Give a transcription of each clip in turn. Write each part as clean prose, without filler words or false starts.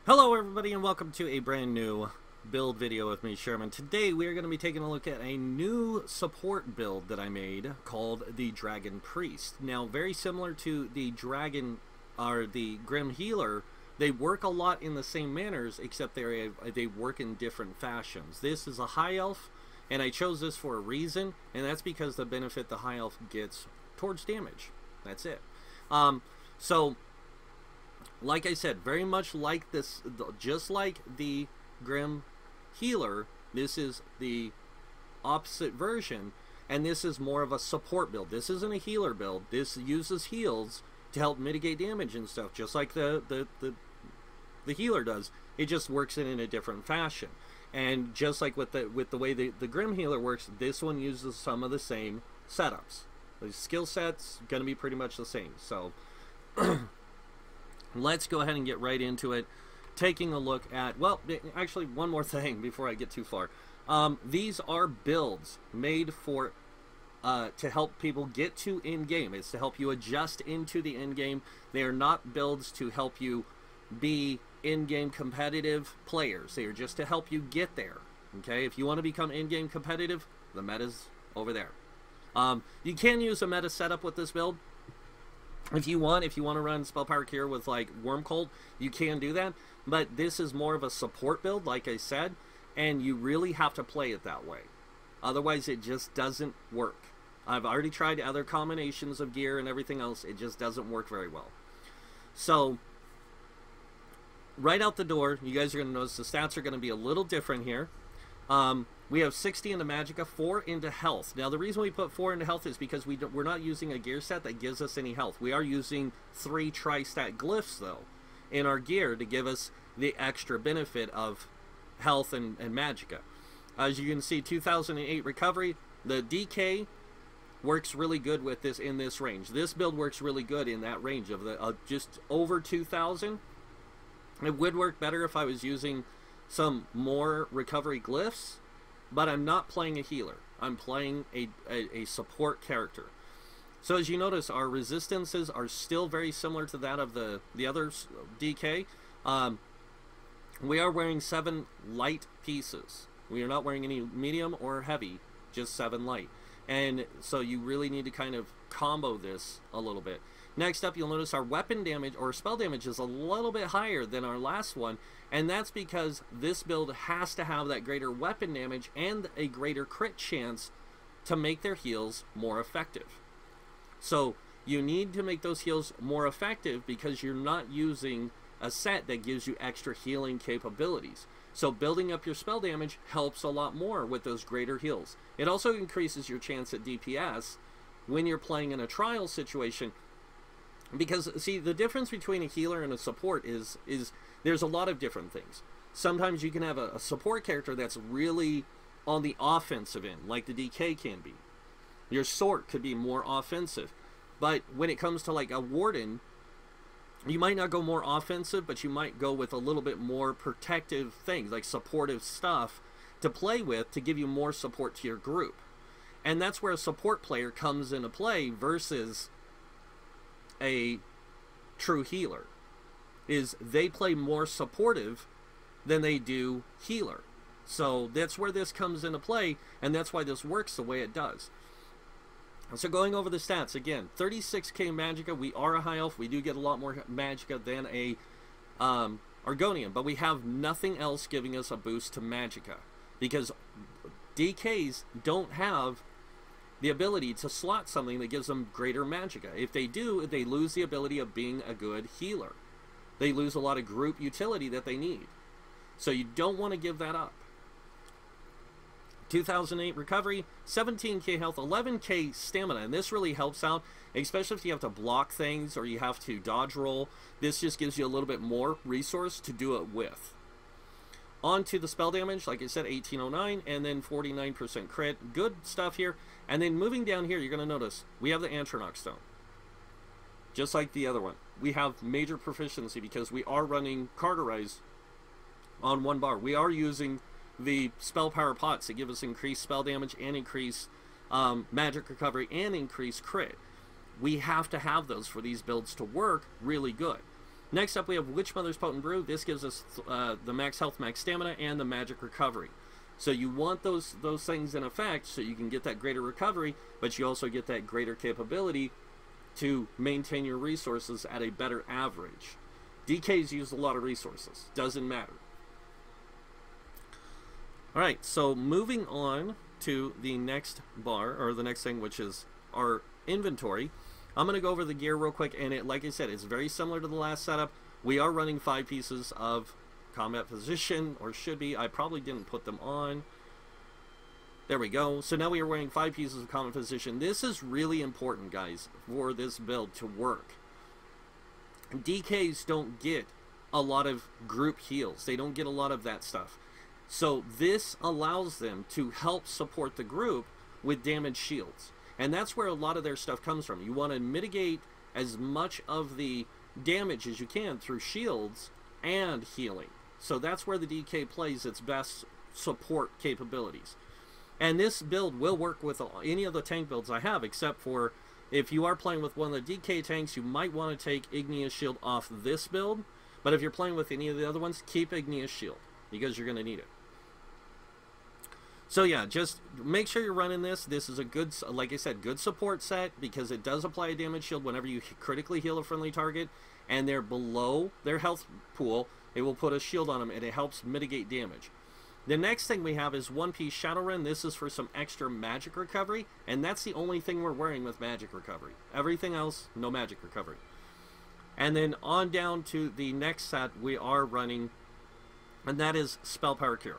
Hello everybody and welcome to a brand new build video with me, Sherman. Today we are going to be taking a look at a new support build that I made called the Dragon Priest. Now, very similar to the Dragon or the Grim Healer, they work a lot in the same manners, except they work in different fashions. This is a high elf, and I chose this for a reason, and that's because the benefit the high elf gets towards damage. That's it. So like I said, very much like this, just like the Grim Healer, this is the opposite version, and this is more of a support build. This isn't a healer build. This uses heals to help mitigate damage and stuff, just like the healer does. It just works in a different fashion. And just like with the way the Grim Healer works, this one uses some of the same setups. The skill set's gonna be pretty much the same. So let's go ahead and get right into it, taking a look at, well, actually one more thing before I get too far. These are builds made for to help people get to in-game. It's to help you adjust into the in-game. They are not builds to help you be in-game competitive players. They are just to help you get there. Okay, if you want to become in-game competitive, the meta's over there. You can use a meta setup with this build. If you want to run Spell Power Cure with like Worm Cult, you can do that. But this is more of a support build, like I said, and you really have to play it that way. Otherwise, it just doesn't work. I've already tried other combinations of gear and everything else. It just doesn't work very well. So, right out the door, you guys are going to notice the stats are going to be a little different here. We have 60 into Magicka, 4 into health. Now, the reason we put 4 into health is because we're not using a gear set that gives us any health. We are using 3 tri-stat glyphs, though, in our gear to give us the extra benefit of health and Magicka. As you can see, 2008 recovery. The DK works really good with this in this range. This build works really good in that range of the just over 2,000. It would work better if I was using some more recovery glyphs, but I'm not playing a healer. I'm playing a support character. So as you notice, our resistances are still very similar to that of the other DK. We are wearing 7 light pieces. We are not wearing any medium or heavy, just 7 light. And so you really need to kind of combo this a little bit. Next up, you'll notice our weapon damage or spell damage is a little bit higher than our last one, and that's because this build has to have that greater weapon damage and a greater crit chance to make their heals more effective. So you need to make those heals more effective because you're not using a set that gives you extra healing capabilities. So building up your spell damage helps a lot more with those greater heals. It also increases your chance at DPS when you're playing in a trial situation. Because, see, the difference between a healer and a support is there's a lot of different things. Sometimes you can have a support character that's really on the offensive end, like the DK can be. Your Sword could be more offensive. But when it comes to, like, a Warden, you might not go more offensive, but you might go with a little bit more protective things, like supportive stuff to play with to give you more support to your group. And that's where a support player comes into play versus a true healer. Is they play more supportive than they do healer. So that's where this comes into play, and that's why this works the way it does. So going over the stats again, 36k Magicka. We are a high elf. We do get a lot more Magicka than a Argonian, but we have nothing else giving us a boost to Magicka because DKs don't have the ability to slot something that gives them greater Magicka. If they do, they lose the ability of being a good healer. They lose a lot of group utility that they need. So you don't want to give that up. 2008 recovery, 17k health, 11k stamina, and this really helps out, especially if you have to block things or you have to dodge roll. This just gives you a little bit more resource to do it with. On to the spell damage, like I said, 1809, and then 49% crit. Good stuff here. And then moving down here, you're going to notice we have the Antronach Stone. Just like the other one. We have major proficiency because we are running Carterize on 1 bar. We are using the spell power pots that give us increased spell damage and increased magic recovery and increased crit. We have to have those for these builds to work really good. Next up, we have Witch Mother's Potent Brew. This gives us the max health, max stamina, and the magic recovery. So you want those things in effect so you can get that greater recovery, but you also get that greater capability to maintain your resources at a better average. DKs use a lot of resources. Doesn't matter. Alright, so moving on to the next bar, or the next thing, which is our inventory. I'm going to go over the gear real quick, and like I said, it's very similar to the last setup. We are running 5 pieces of combat position, or should be. I probably didn't put them on. There we go. So now we are wearing 5 pieces of combat position. This is really important, guys, for this build to work. DKs don't get a lot of group heals. They don't get a lot of that stuff. So this allows them to help support the group with damage shields. And that's where a lot of their stuff comes from. You want to mitigate as much of the damage as you can through shields and healing. So that's where the DK plays its best support capabilities. And this build will work with any of the tank builds I have, except for if you are playing with one of the DK tanks, you might want to take Igneous Shield off this build. But if you're playing with any of the other ones, keep Igneous Shield, because you're going to need it. So yeah, just make sure you're running this. This is a good, like I said, good support set, because it does apply a damage shield whenever you critically heal a friendly target and they're below their health pool. It will put a shield on them, and it helps mitigate damage. The next thing we have is 1-piece Shadowrun. This is for some extra magic recovery, and that's the only thing we're wearing with magic recovery. Everything else, no magic recovery. And then on down to the next set we are running, and that is Spell Power Cure.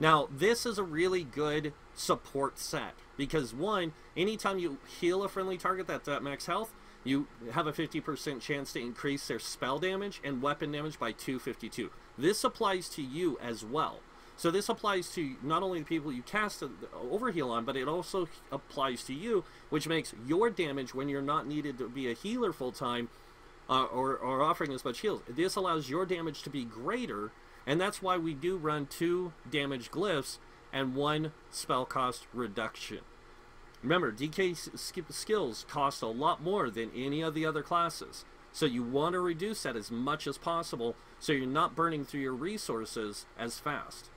Now, this is a really good support set, because one, anytime you heal a friendly target that's at max health, you have a 50% chance to increase their spell damage and weapon damage by 252. This applies to you as well. So this applies to not only the people you cast the overheal on, but it also applies to you, which makes your damage when you're not needed to be a healer full-time or offering as much heals. This allows your damage to be greater, and that's why we do run 2 damage glyphs and 1 spell cost reduction. Remember, DK skills cost a lot more than any of the other classes. So you want to reduce that as much as possible so you're not burning through your resources as fast.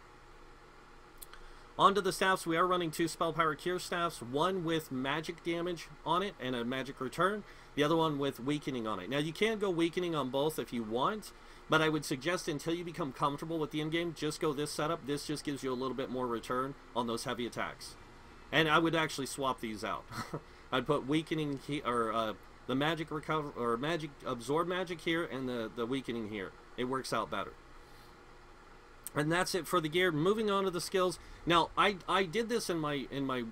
Onto the staffs, we are running 2 Spell Power Cure staffs, one with magic damage on it and a magic return, the other one with weakening on it. Now you can go weakening on both if you want, but I would suggest until you become comfortable with the end-game, just go this setup. This just gives you a little bit more return on those heavy attacks. And I would actually swap these out. I'd put weakening or the magic recover or magic absorb magic here, and the weakening here. It works out better. And that's it for the gear. Moving on to the skills. Now I did this in my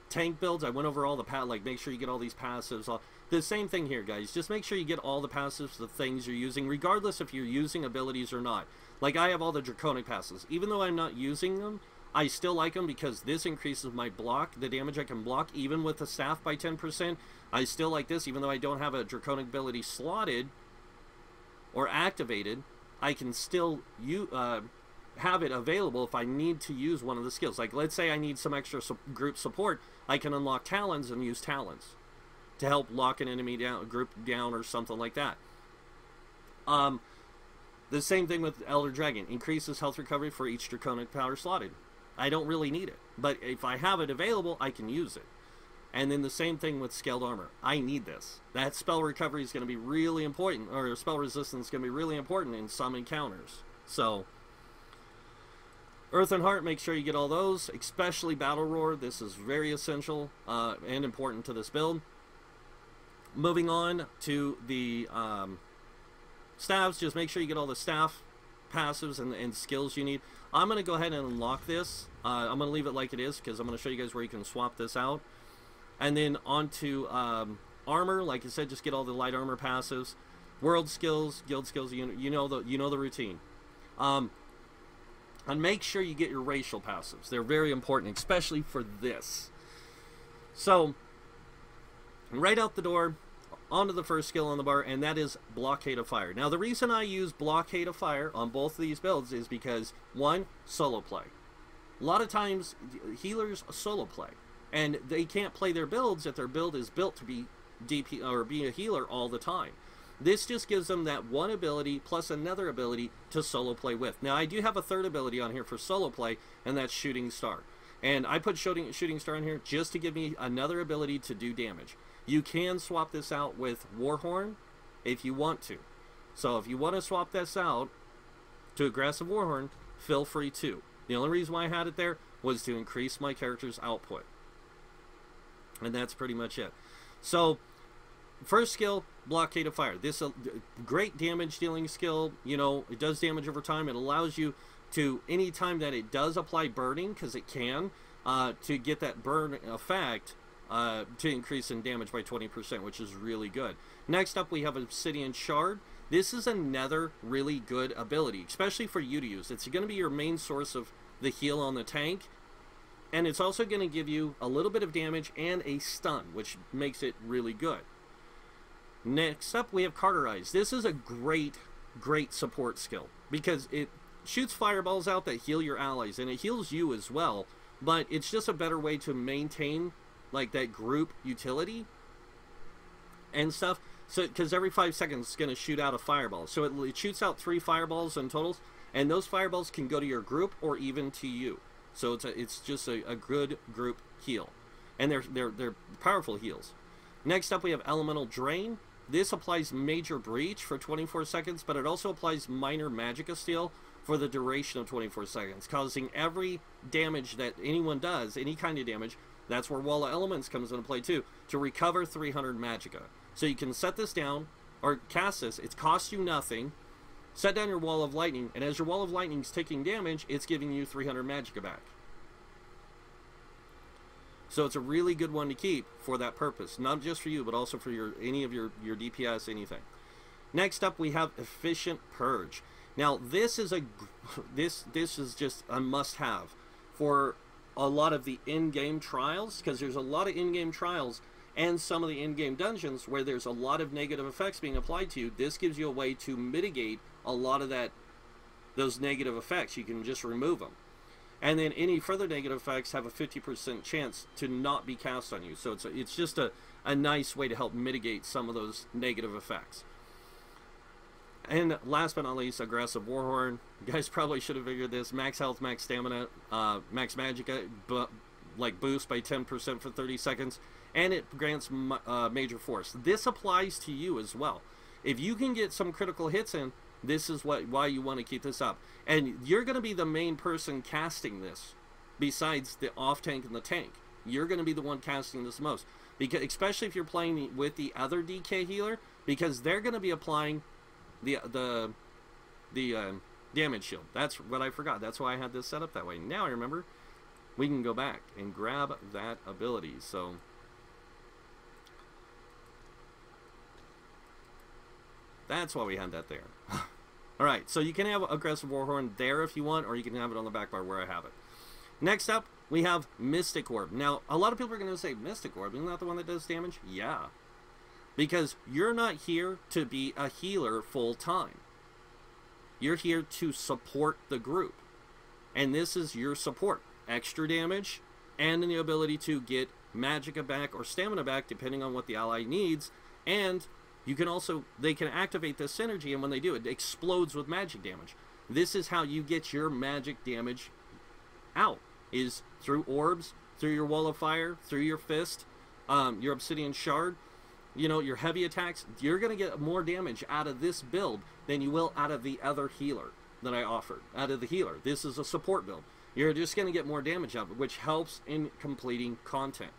tank builds. I went over all the like make sure you get all these passives. The same thing here, guys. Just make sure you get all the passives, the things you're using, regardless if you're using abilities or not. Like I have all the draconic passives. Even though I'm not using them, I still like them because this increases my block, the damage I can block, even with the staff by 10%. I still like this, even though I don't have a draconic ability slotted or activated. I can still have it available if I need to use one of the skills. Like, let's say I need some extra group support. I can unlock Talons and use Talons to help lock an enemy down, group down, or something like that. The same thing with Elder Dragon. Increases health recovery for each draconic power slotted. I don't really need it, but if I have it available, I can use it. And then the same thing with Scaled Armor. I need this. That spell recovery is going to be really important, or spell resistance is going to be really important in some encounters. So, Earth and Heart, make sure you get all those, especially Battle Roar. This is very essential and important to this build. Moving on to the staffs, just make sure you get all the staff passives and skills you need. I'm going to go ahead and unlock this. I'm going to leave it like it is because I'm going to show you guys where you can swap this out. And then onto armor, like I said, just get all the light armor passives, world skills, guild skills. You know the routine. And make sure you get your racial passives. They're very important, especially for this. So right out the door, onto the first skill on the bar, and that is Blockade of Fire. Now, the reason I use Blockade of Fire on both of these builds is because, one, solo play. A lot of times, healers solo play, and they can't play their builds if their build is built to be DP or be a healer all the time. This just gives them that one ability plus another ability to solo play with. Now, I do have a third ability on here for solo play, and that's Shooting Star. And I put Shooting Star in here just to give me another ability to do damage. You can swap this out with Warhorn if you want to. So if you want to swap this out to Aggressive Warhorn, feel free to. The only reason why I had it there was to increase my character's output. And that's pretty much it. So, first skill, Blockade of Fire. This is a great damage dealing skill. You know, it does damage over time. It allows you to, anytime that it does apply burning, because it can, to get that burn effect, to increase in damage by 20%, which is really good. Next up, we have Obsidian Shard. This is another really good ability, especially for you to use. It's going to be your main source of the heal on the tank, and it's also going to give you a little bit of damage and a stun, which makes it really good. Next up, we have Cauterize. This is a great support skill because it shoots fireballs out that heal your allies, and it heals you as well, but it's just a better way to maintain like that group utility and stuff. So, because every 5 seconds it's going to shoot out a fireball. So it shoots out 3 fireballs in totals, and those fireballs can go to your group or even to you. So it's just a good group heal, and they're powerful heals. Next up, we have Elemental Drain. This applies Major Breach for 24 seconds, but it also applies Minor Magicka Steal for the duration of 24 seconds, causing every damage that anyone does, any kind of damage, that's where Wall of Elements comes into play too, to recover 300 Magicka. So you can set this down, or cast this, it costs you nothing, set down your Wall of Lightning, and as your Wall of Lightning is taking damage, it's giving you 300 Magicka back. So it's a really good one to keep for that purpose, not just for you, but also for any of your DPS, anything. Next up, we have Efficient Purge. Now, this is just a must-have for a lot of the in-game trials, because there's a lot of in-game trials and some of the in-game dungeons where there's a lot of negative effects being applied to you. This gives you a way to mitigate a lot of those negative effects. You can just remove them. And then any further negative effects have a 50% chance to not be cast on you. So it's just a nice way to help mitigate some of those negative effects. And last but not least, Aggressive Warhorn. You guys probably should have figured this. Max health, max stamina, max magicka, like boost by 10% for 30 seconds. And it grants Major Force. This applies to you as well. If you can get some critical hits in, this is why you want to keep this up. And you're going to be the main person casting this, besides the off-tank and the tank. You're going to be the one casting this most. Because, especially if you're playing with the other DK healer, because they're going to be applying the damage shield. That's what I forgot. That's why I had this set up that way. Now I remember. We can go back and grab that ability. So that's why we had that there. Alright, so you can have Aggressive Warhorn there if you want, or you can have it on the back bar where I have it. Next up, we have Mystic Orb. Now, a lot of people are going to say, Mystic Orb, isn't that the one that does damage? Yeah. Because you're not here to be a healer full time. You're here to support the group. And this is your support. Extra damage, and the ability to get Magicka back or Stamina back, depending on what the ally needs, and you can also, they can activate this synergy, and when they do, it explodes with magic damage. This is how you get your magic damage out, is through orbs, through your Wall of Fire, through your fist, your Obsidian Shard, you know, your heavy attacks. You're going to get more damage out of this build than you will out of the other healer that I offered. Out of the healer. This is a support build. You're just going to get more damage out of it, which helps in completing content.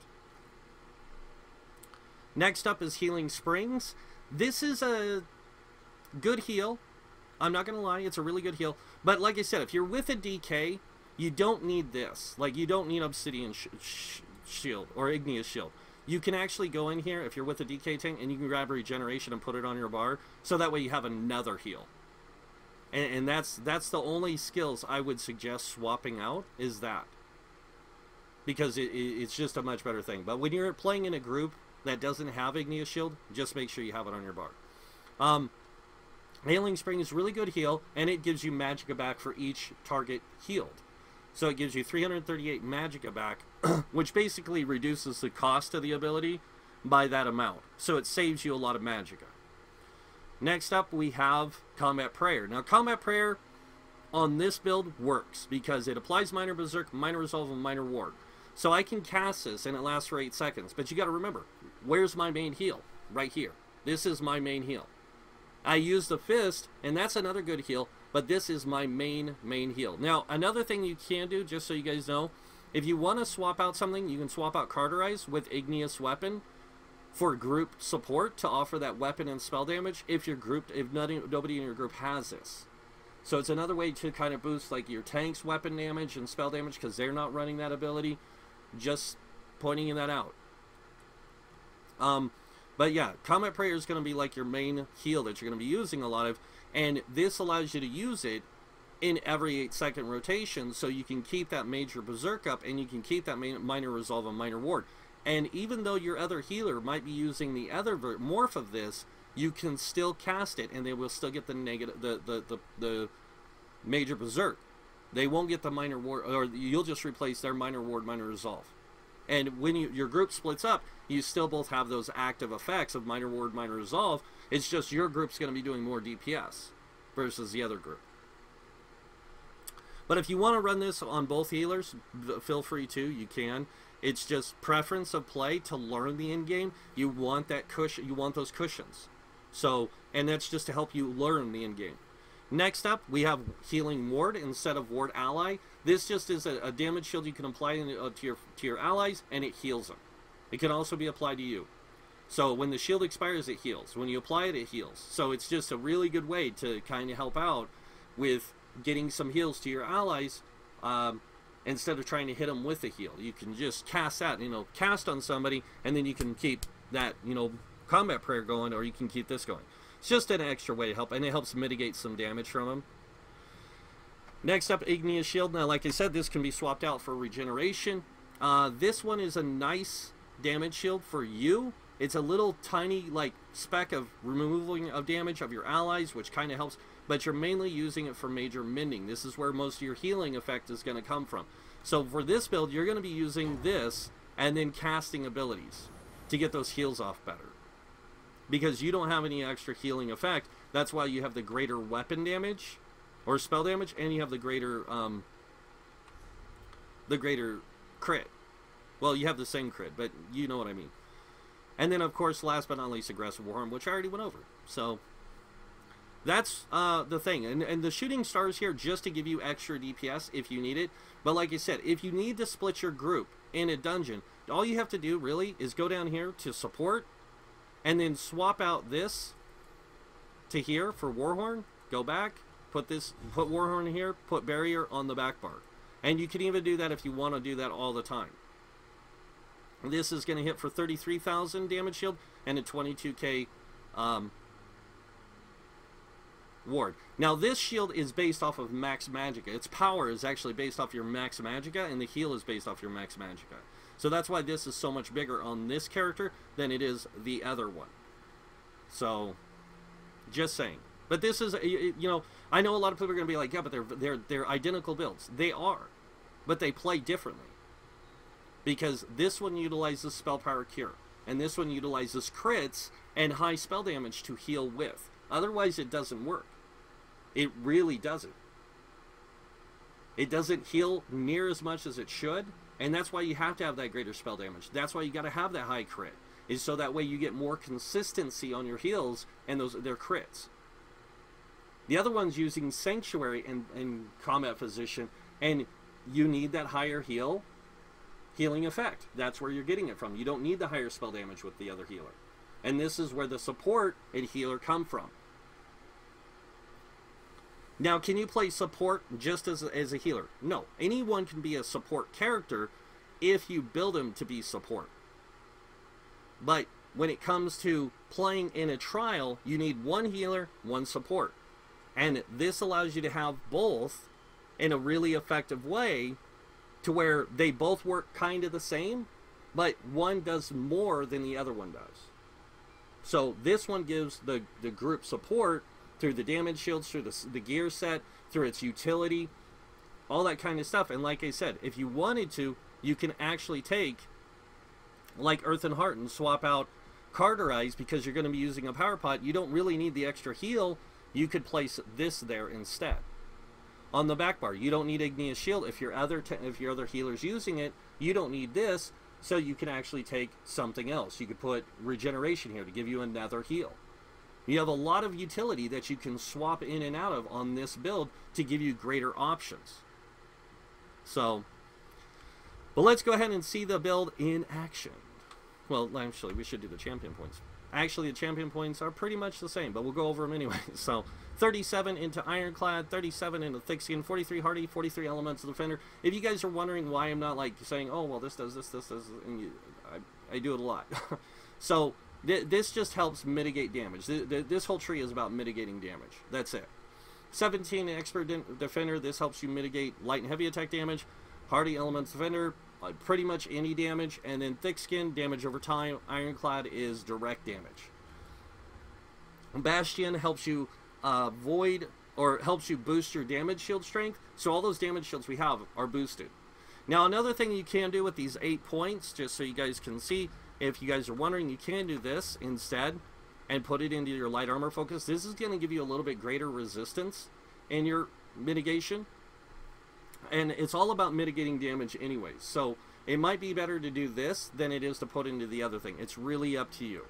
Next up is Healing Springs. This is a good heal. I'm not going to lie, it's a really good heal. But like I said, if you're with a DK, you don't need this. Like, you don't need Obsidian Shield or Igneous Shield. You can actually go in here, if you're with a DK tank, and you can grab Regeneration and put it on your bar, so that way you have another heal. And that's the only skills I would suggest swapping out, is that. Because it's just a much better thing. But when you're playing in a group that doesn't have Igneous Shield, just make sure you have it on your bar. Healing Spring is really good heal, and it gives you Magicka back for each target healed. So it gives you 338 Magicka back, which basically reduces the cost of the ability by that amount. So it saves you a lot of Magicka. Next up, we have Combat Prayer. Now, Combat Prayer on this build works because it applies Minor Berserk, Minor Resolve, and Minor Ward. So I can cast this and it lasts for 8 seconds. But you got to remember, where's my main heal? Right here. This is my main heal. I use the Fist, and that's another good heal, but this is my main heal. Now, another thing you can do, just so you guys know, if you want to swap out something, you can swap out Carterize with Igneous Weapon for group support to offer that weapon and spell damage if you're grouped, if nobody in your group has this. So it's another way to kind of boost like your tank's weapon damage and spell damage because they're not running that ability. Just pointing that out. But yeah, Combat Prayer is going to be like your main heal that you're going to be using a lot of, and this allows you to use it in every 8-second rotation, so you can keep that major Berserk up, and you can keep that Minor Resolve and Minor Ward. And even though your other healer might be using the other morph of this, you can still cast it, and they will still get the negative, the major Berserk. They won't get the Minor Ward, or you'll just replace their Minor Ward, Minor Resolve. And when your group splits up, you still both have those active effects of Minor Ward, Minor Resolve. It's just your group's going to be doing more DPS versus the other group. But if you want to run this on both healers, feel free to. You can. It's just preference of play to learn the end game. You want that cushion. You want those cushions. So, and that's just to help you learn the end game. Next up, we have Healing Ward instead of Ward Ally. This just is a damage shield you can apply to your allies, and it heals them. It can also be applied to you. So when the shield expires, it heals. When you apply it, it heals. So it's just a really good way to kind of help out with getting some heals to your allies instead of trying to hit them with a heal. You can just cast that, cast on somebody, and then you can keep that, Combat Prayer going, or you can keep this going. It's just an extra way to help, and it helps mitigate some damage from them. Next up, Igneous Shield. Now, like I said, this can be swapped out for regeneration. This one is a nice damage shield for you. It's a little tiny, like, speck of removing of damage of your allies, which kind of helps, but you're mainly using it for major mending. This is where most of your healing effect is going to come from. So for this build, you're going to be using this and then casting abilities to get those heals off better. Because you don't have any extra healing effect. That's why you have the greater weapon damage or spell damage, and you have the greater crit. Well, you have the same crit, but you know what I mean. And then, of course, last but not least, Aggressive Warhammer, which I already went over. So that's the thing. And the shooting stars here just to give you extra DPS if you need it. But like I said, if you need to split your group in a dungeon, all you have to do really is go down here to support, and then swap out this to here for Warhorn. Go back, put Warhorn here, put Barrier on the back bar. And you can even do that if you want to do that all the time. This is going to hit for 33,000 damage shield and a 22k ward. Now this shield is based off of Max Magicka. Its power is actually based off your Max Magicka, and the heal is based off your Max Magicka. So that's why this is so much bigger on this character than it is the other one. So, just saying. But this is, I know a lot of people are going to be like, yeah, but they're identical builds. They are, but they play differently. Because this one utilizes Spell Power Cure, and this one utilizes crits and high spell damage to heal with. Otherwise, it doesn't work. It really doesn't. It doesn't heal near as much as it should. And that's why you have to have that greater spell damage. That's why you got to have that high crit. Is so that way you get more consistency on your heals and their crits. The other one's using Sanctuary and Combat Physician, and you need that higher healing effect. That's where you're getting it from. You don't need the higher spell damage with the other healer. And this is where the support and healer come from. Now, can you play support just as a healer? No. Anyone can be a support character if you build him to be support. But when it comes to playing in a trial, you need one healer, one support. And this allows you to have both in a really effective way to where they both work kind of the same, but one does more than the other one does. So this one gives the group support through the damage shields, through the gear set, through its utility, all that kind of stuff. And like I said, if you wanted to, you can actually take, like Earth and Heart, and swap out carderize, because you're going to be using a power pot, you don't really need the extra heal. You could place this there instead. On the back bar, you don't need Igneous Shield. If your other healer's using it, you don't need this, so you can actually take something else. You could put Regeneration here to give you another heal. You have a lot of utility that you can swap in and out of on this build to give you greater options. So, but let's go ahead and see the build in action. Well, actually, we should do the champion points. Actually, the champion points are pretty much the same, but we'll go over them anyway. So, 37 into Ironclad, 37 into Thick Skin, 43 Hardy, 43 Elemental Defender. If you guys are wondering why I'm not like saying, oh, well, this does this, and I do it a lot. So, this just helps mitigate damage. This whole tree is about mitigating damage. That's it. 17 Expert Defender, this helps you mitigate light and heavy attack damage. Hardy Elemental Defender, pretty much any damage. And then Thick Skin, damage over time. Ironclad is direct damage. Bastion helps you void, or helps you boost your damage shield strength. So all those damage shields we have are boosted. Now another thing you can do with these 8 points, just so you guys can see, if you guys are wondering, you can do this instead and put it into your light armor focus. This is going to give you a little bit greater resistance in your mitigation. And it's all about mitigating damage anyways. So it might be better to do this than it is to put into the other thing. It's really up to you.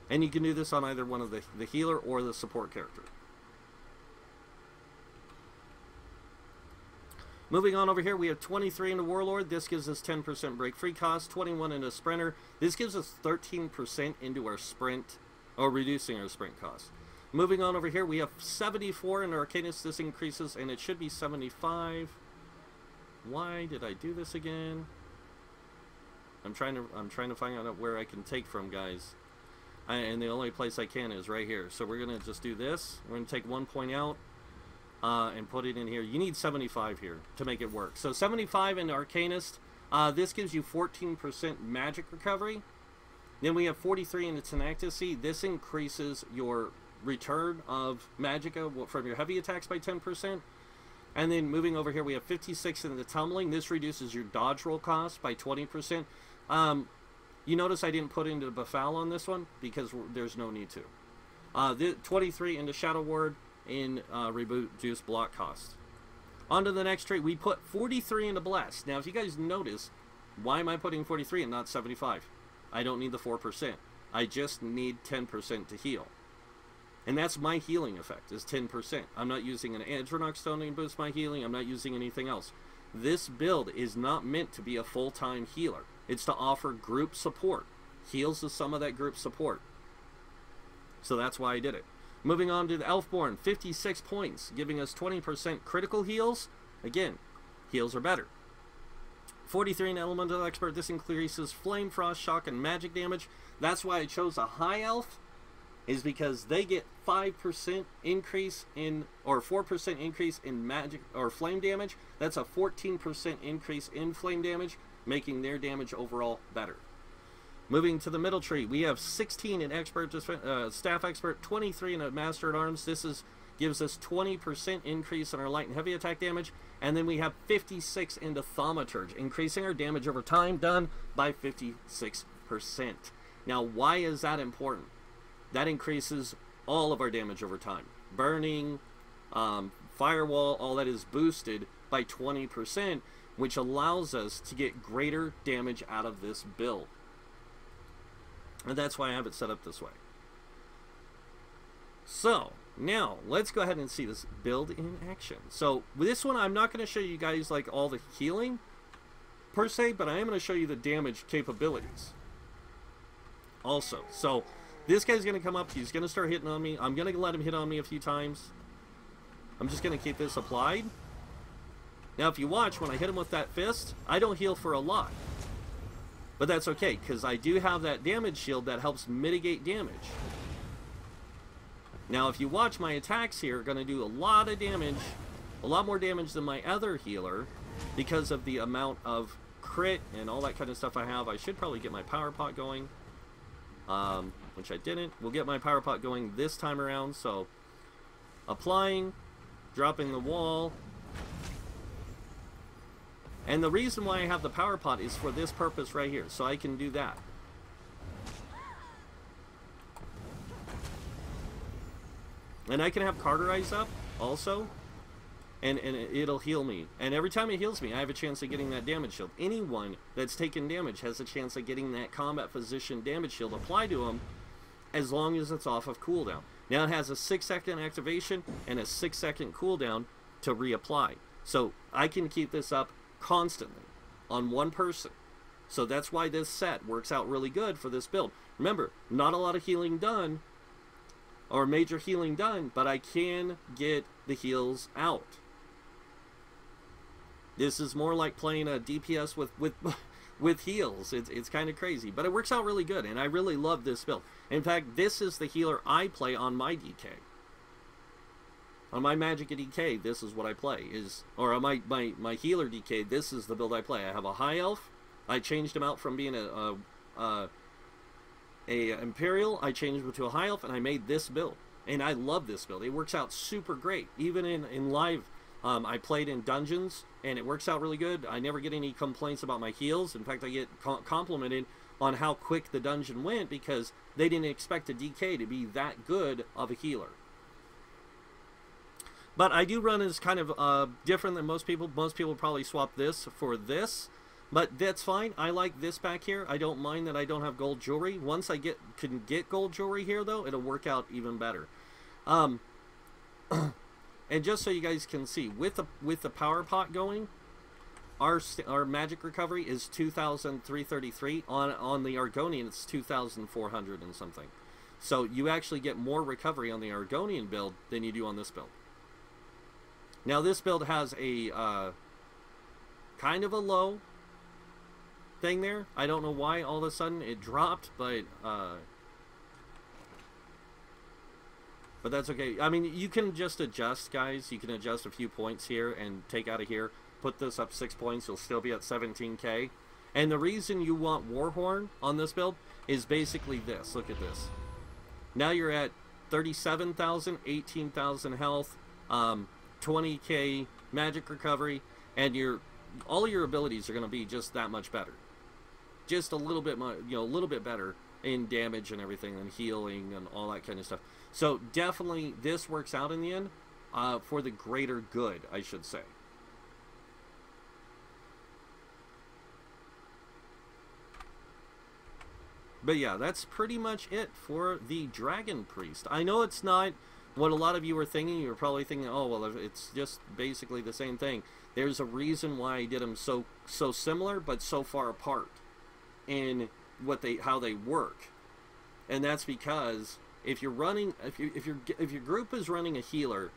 And you can do this on either one of the healer or the support character. Moving on over here, we have 23 into Warlord. This gives us 10% break free cost. 21 into Sprinter. This gives us 13% into our sprint, or reducing our sprint cost. Moving on over here, we have 74 in Arcanist. This increases, and it should be 75. Why did I do this again? I'm trying to find out where I can take from, guys. And the only place I can is right here. So we're gonna just do this. We're gonna take 1 point out and put it in here. You need 75 here to make it work. So 75 in Arcanist. This gives you 14% magic recovery. Then we have 43 in the Tenacity. This increases your return of magicka from your heavy attacks by 10%. And then moving over here, we have 56 in the Tumbling. This reduces your dodge roll cost by 20%. You notice I didn't put into the Befoul on this one because there's no need to. The 23 into Shadow Ward in reduce block cost. On to the next trait, we put 43 into Bless. Now, if you guys notice, why am I putting 43 and not 75? I don't need the 4%. I just need 10% to heal. And that's my healing effect, is 10%. I'm not using an Adrenarch Stone to boost my healing. I'm not using anything else. This build is not meant to be a full-time healer. It's to offer group support. Heals is some of that group support. So that's why I did it. Moving on to the Elfborn, 56 points, giving us 20% critical heals. Again, heals are better. 43 in Elemental Expert. This increases Flame, Frost, Shock, and magic damage. That's why I chose a high elf, is because they get 5% increase in, or 4% increase in magic or flame damage. That's a 14% increase in flame damage, making their damage overall better. Moving to the middle tree, we have 16 in expert staff expert, 23 in a master at arms. This gives us 20% increase in our light and heavy attack damage, and then we have 56 into thaumaturge, increasing our damage over time, done by 56%. Now, why is that important? That increases all of our damage over time. Burning, firewall, all that is boosted by 20%, which allows us to get greater damage out of this build. And that's why I have it set up this way. So, now, let's go ahead and see this build in action. So, with this one, I'm not going to show you guys like all the healing, per se, but I am going to show you the damage capabilities. Also, so, this guy's going to come up, he's going to start hitting on me. I'm going to let him hit on me a few times. I'm just going to keep this applied. Now, if you watch, when I hit him with that fist, I don't heal for a lot. But that's okay, because I do have that damage shield that helps mitigate damage. Now, if you watch, my attacks here are going to do a lot of damage, a lot more damage than my other healer, because of the amount of crit and all that kind of stuff I have. I should probably get my power pot going, which I didn't. We'll get my power pot going this time around, so applying, dropping the wall. And the reason why I have the power pot is for this purpose right here, so I can do that. And I can have Carterize up also, and it'll heal me. And every time it heals me, I have a chance of getting that damage shield. Anyone that's taken damage has a chance of getting that combat position damage shield applied to them, as long as it's off of cooldown. Now it has a 6-second activation and a 6-second cooldown to reapply. So I can keep this up constantly on one person. So that's why this set works out really good for this build. Remember, not a lot of healing done, or major healing done, but I can get the heals out. This is more like playing a DPS with heals. It's kind of crazy, but it works out really good, and I really love this build. In fact, this is the healer I play on my DK. On my Magic DK, this is what I play. Or on my healer DK, this is the build I play. I have a high elf. I changed him out from being a Imperial. I changed him to a high elf, and I made this build. And I love this build. It works out super great. Even in live, I played in dungeons, and it works out really good. I never get any complaints about my heals. In fact, I get complimented on how quick the dungeon went, because they didn't expect a DK to be that good of a healer. But I do run as kind of different than most people. Most people probably swap this for this, but that's fine. I like this back here. I don't mind that I don't have gold jewelry. Once I can get gold jewelry here, though, it'll work out even better. And just so you guys can see, with the power pot going, our magic recovery is 2,333. On the Argonian, it's 2,400 and something. So you actually get more recovery on the Argonian build than you do on this build. Now this build has a kind of a low thing there. I don't know why all of a sudden it dropped, but that's okay. I mean, you can just adjust, guys. You can adjust a few points here and take out of here. Put this up 6 points. You'll still be at 17k. And the reason you want Warhorn on this build is basically this. Look at this. Now you're at 37,000, 18,000 health. 20k magic recovery, and all your abilities are going to be just that much better, just a little bit more, a little bit better in damage and everything, and healing and all that kind of stuff. So definitely this works out in the end for the greater good, I should say. But yeah, that's pretty much it for the Dragon Priest. I know it's not what a lot of you were thinking. You were probably thinking, oh, well, it's just basically the same thing. There's a reason why I did them so similar, but so far apart in how they work. And that's because if your group is running a healer,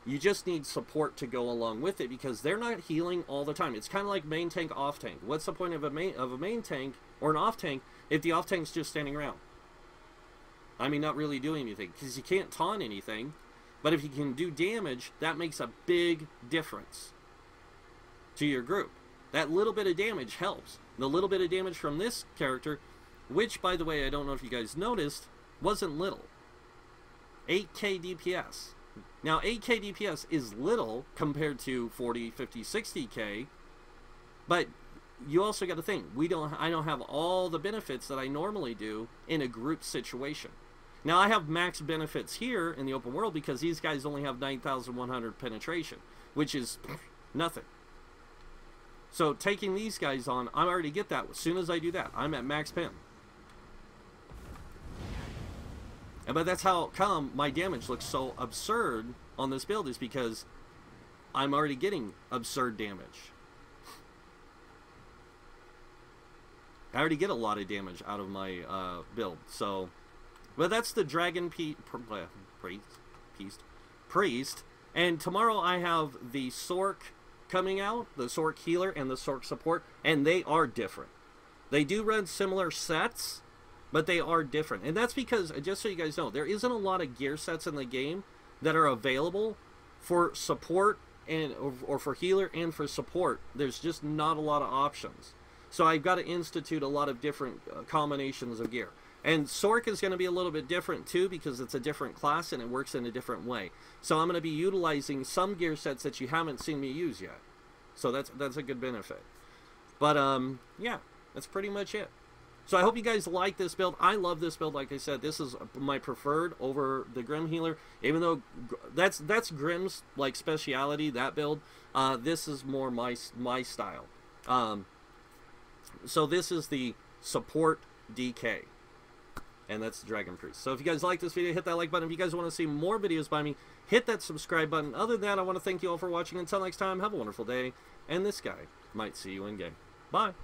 you just need support to go along with it, because they're not healing all the time. It's kind of like main tank, off tank. What's the point of a main tank or an off tank if the off tank's just standing around? I mean, not really doing anything, because you can't taunt anything. But if you can do damage, that makes a big difference to your group. That little bit of damage helps. The little bit of damage from this character, which, by the way, I don't know if you guys noticed, wasn't little. 8k DPS. Now, 8k DPS is little compared to 40, 50, 60k, but you also got to think, I don't have all the benefits that I normally do in a group situation. Now, I have max benefits here in the open world because these guys only have 9,100 penetration, which is nothing. So taking these guys on, I already get that. As soon as I do that, I'm at max pen. But that's how come my damage looks so absurd on this build, is because I'm already getting absurd damage. I already get a lot of damage out of my build. So, but that's the Dragon Priest. And tomorrow I have the Sork coming out, the Sork Healer and the Sork Support, and they are different. They do run similar sets, but they are different. And that's because, just so you guys know, there isn't a lot of gear sets in the game that are available for support and or for healer and for support. There's just not a lot of options. So I've got to institute a lot of different combinations of gear. And Sork is going to be a little bit different too, because it's a different class and it works in a different way. So I'm going to be utilizing some gear sets that you haven't seen me use yet. So that's a good benefit. But yeah, that's pretty much it. So I hope you guys like this build. I love this build. Like I said, this is my preferred over the Grim Healer. Even though that's Grim's like speciality, that build. This is more my style. So this is the support DK. And that's the Dragon Priest. So if you guys like this video, hit that like button. If you guys want to see more videos by me, hit that subscribe button. Other than that, I want to thank you all for watching. Until next time, have a wonderful day. And this guy might see you in game. Bye.